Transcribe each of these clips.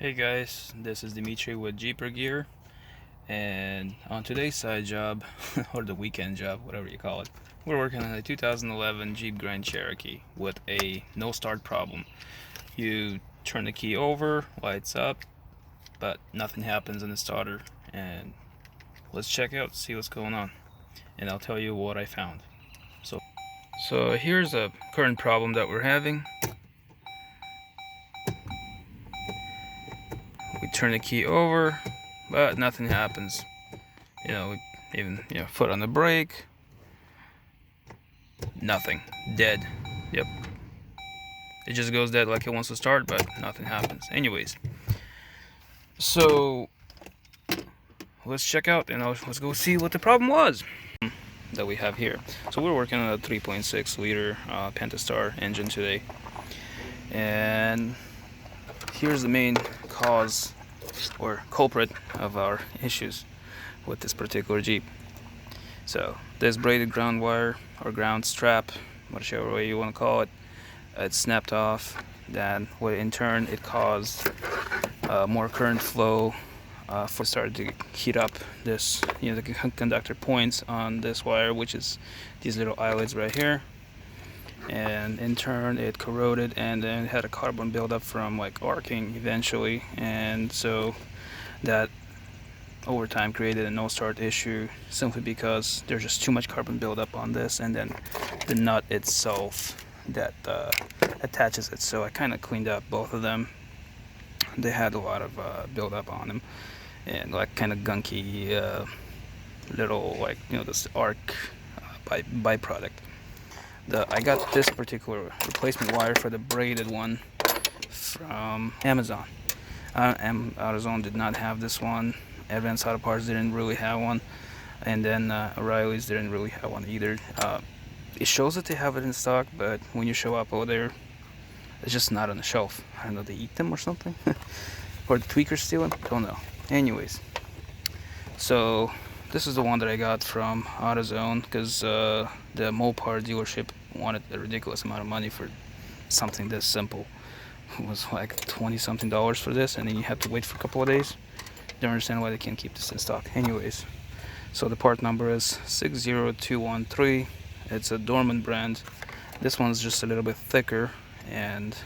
Hey guys, this is Dimitri with Jeep Gear, and on today's side job, or the weekend job, whatever you call it, we're working on a 2011 Jeep Grand Cherokee with a no start problem. You turn the key over, lights up, but nothing happens in the starter, and let's check out, see what's going on, and I'll tell you what I found. So here's a current problem that we're having. We turn the key over, but nothing happens. We even foot on the brake, nothing, dead. Yep, it just goes dead like it wants to start, but nothing happens. Anyways, so let's check out and let's go see what the problem was that we have here. So we're working on a 3.6 liter Pentastar engine today, and here's the main cause or culprit of our issues with this particular Jeep. So this braided ground wire or ground strap, whichever way you want to call it, it snapped off. Then in turn it caused more current flow for started to heat up this, the conductor points on this wire, which is these little eyelets right here, and in turn it corroded, and then it had a carbon buildup from like arcing eventually, and so that over time created a no start issue simply because there's just too much carbon buildup on this, and then the nut itself that attaches it. So I kind of cleaned up both of them. They had a lot of buildup on them and like kind of gunky little, like, this arc byproduct. I got this particular replacement wire for the braided one from Amazon. Amazon did not have this one. Advanced Auto Parts didn't really have one, and then O'Reilly's didn't really have one either. It shows that they have it in stock, but when you show up over there, it's just not on the shelf. I don't know, they eat them or something, or the tweakers steal them. Don't know. Anyways, so this is the one that I got from AutoZone because the Mopar dealership wanted a ridiculous amount of money for something this simple. It was like $20-something for this, and then you have to wait for a couple of days. Don't understand why they can't keep this in stock. Anyways, so the part number is 60213. It's a Dorman brand. This one's just a little bit thicker and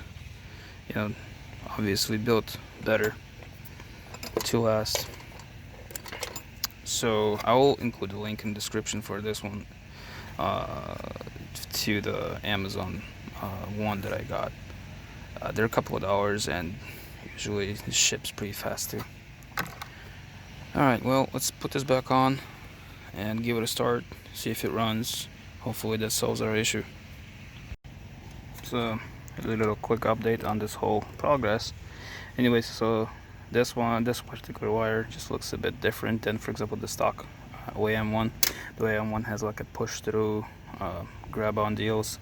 obviously built better to last. So I will include a link in the description for this one to the Amazon one that I got. They're a couple of dollars, and usually it ships pretty fast too. Alright, well, let's put this back on and give it a start, see if it runs. Hopefully that solves our issue. So, a little quick update on this whole progress. Anyways, so this particular wire just looks a bit different than, for example, the stock OEM one. The OEM one has like a push-through grab-on deals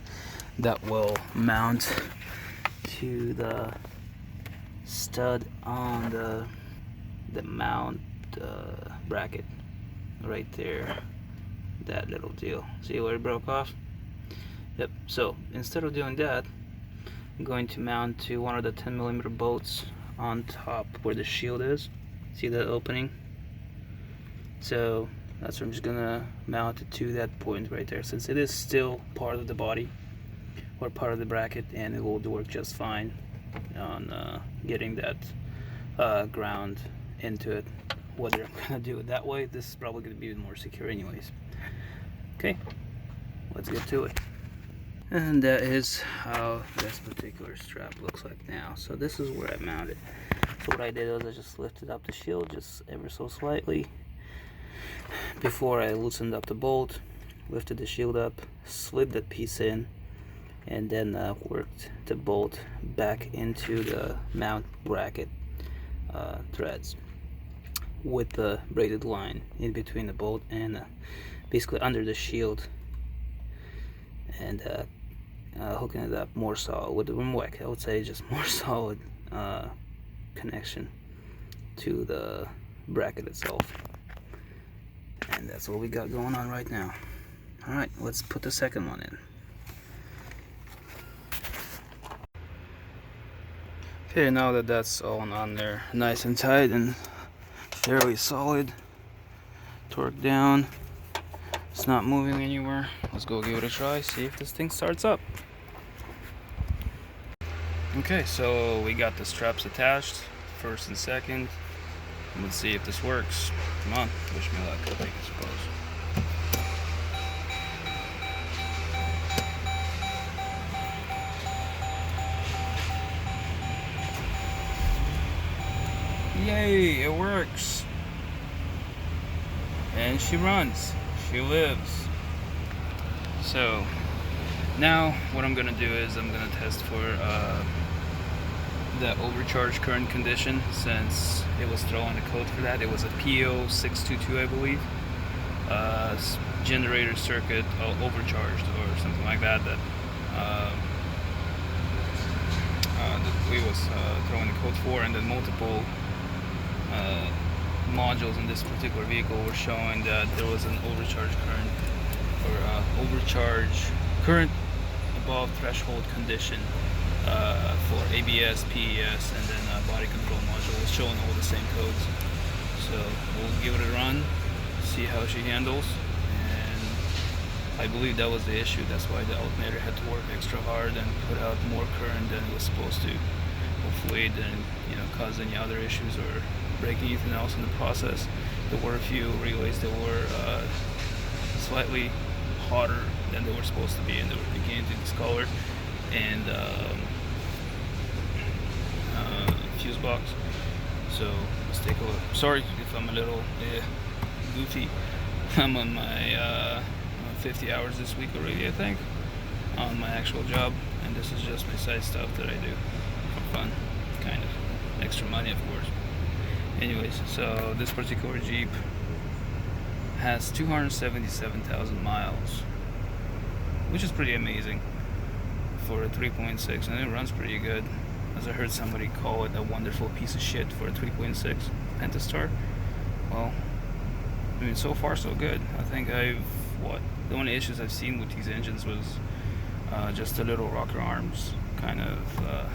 that will mount to the stud on the mount bracket right there, that little deal. See where it broke off? Yep. So instead of doing that, I'm going to mount to one of the 10mm bolts on top where the shield is. See that opening? So that's where I'm just gonna mount it to that point right there, since it is still part of the body or part of the bracket, and it will work just fine on getting that ground into it. Whether I'm gonna do it that way, this is probably gonna be more secure anyways. Okay, let's get to it. And that is how this particular strap looks like now. So this is where I mounted. So what I did was I just lifted up the shield just ever so slightly before I loosened up the bolt, lifted the shield up, slid that piece in, and then worked the bolt back into the mount bracket threads with the braided line in between the bolt and basically under the shield, and hooking it up more solid with the I would say just more solid connection to the bracket itself. And that's what we got going on right now. Alright, let's put the second one in. Okay, now that that's all on there, nice and tight and fairly solid, torque down, it's not moving anywhere. Let's go give it a try, see if this thing starts up. Okay, so we got the straps attached, first and second. Let's see if this works. Come on, wish me luck, I suppose. Yay, it works. And she runs, she lives. So now what I'm gonna do is I'm gonna test for the overcharge current condition, since it was throwing the code for that. It was a P0622, I believe. Generator circuit overcharged or something like that. That we was throwing the code for, and then multiple modules in this particular vehicle were showing that there was an overcharge current, or overcharge current above threshold condition for ABS, PES, and then body control module was showing all the same codes. So we'll give it a run, see how she handles, and I believe that was the issue. That's why the alternator had to work extra hard and put out more current than it was supposed to. Hopefully it didn't, cause any other issues or break anything else in the process. There were a few relays that were slightly hotter than they were supposed to be, and they were beginning to discolor, and fuse box. So let's take a look. Sorry if I'm a little goofy. I'm on my 50 hours this week already, I think, on my actual job, and this is just my side stuff that I do for fun, kind of extra money, of course. Anyways, so this particular Jeep has 277,000 miles, which is pretty amazing for a 3.6, and it runs pretty good. As I heard somebody call it a wonderful piece of shit for a 3.6 Pentastar. Well, I mean, so far so good. I think the only issues I've seen with these engines was just the little rocker arms kind of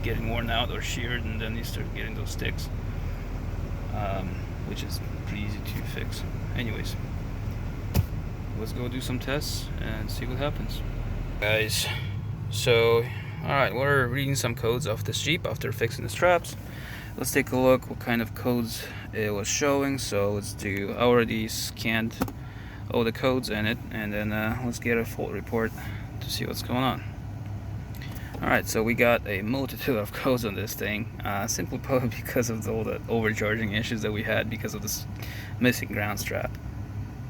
getting worn out or sheared, and then you start getting those sticks, which is pretty easy to fix. Anyways, let's go do some tests and see what happens, guys. So alright, we're reading some codes off this Jeep after fixing the straps. Let's take a look what kind of codes it was showing. So let's do, I already scanned all the codes in it, and then let's get a fault report to see what's going on. Alright, so we got a multitude of codes on this thing, simply probably because of all the overcharging issues that we had because of this missing ground strap.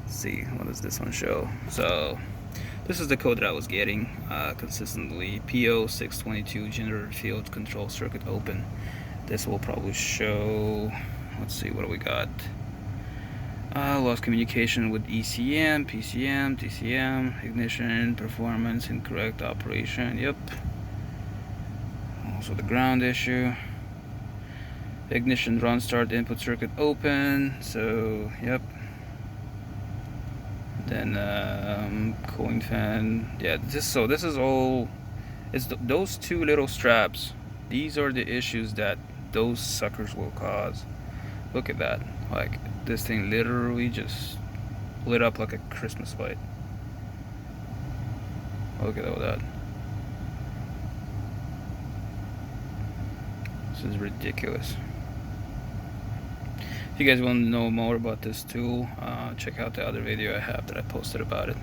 Let's see, what does this one show? So this is the code that I was getting consistently. P0622 generator field control circuit open. This will probably show, let's see, what do we got? Lost communication with ECM, PCM, TCM, ignition, performance, incorrect operation, yep. Also the ground issue. Ignition run start input circuit open, so yep. Then cooling fan, yeah. This is all. It's those two little straps. These are the issues that those suckers will cause. Look at that! Like, this thing literally just lit up like a Christmas light. Look at all that. This is ridiculous. If you guys want to know more about this tool, check out the other video I have that I posted about it.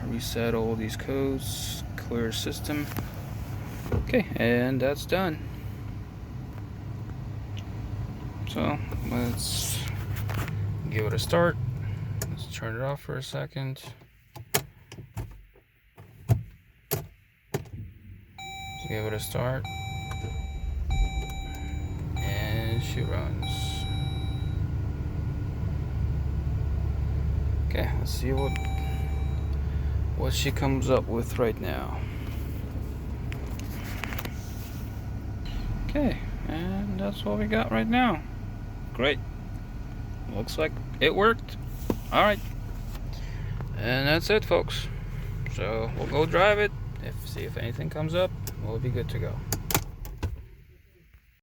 Reset all these codes, clear system. Okay, and that's done. So let's give it a start. Let's turn it off for a second. Let's give it a start. And she runs. Okay, let's see what she comes up with right now. Okay, and that's what we got right now. Great. Looks like it worked. Alright. And that's it, folks. So we'll go drive it. See if anything comes up, we'll be good to go.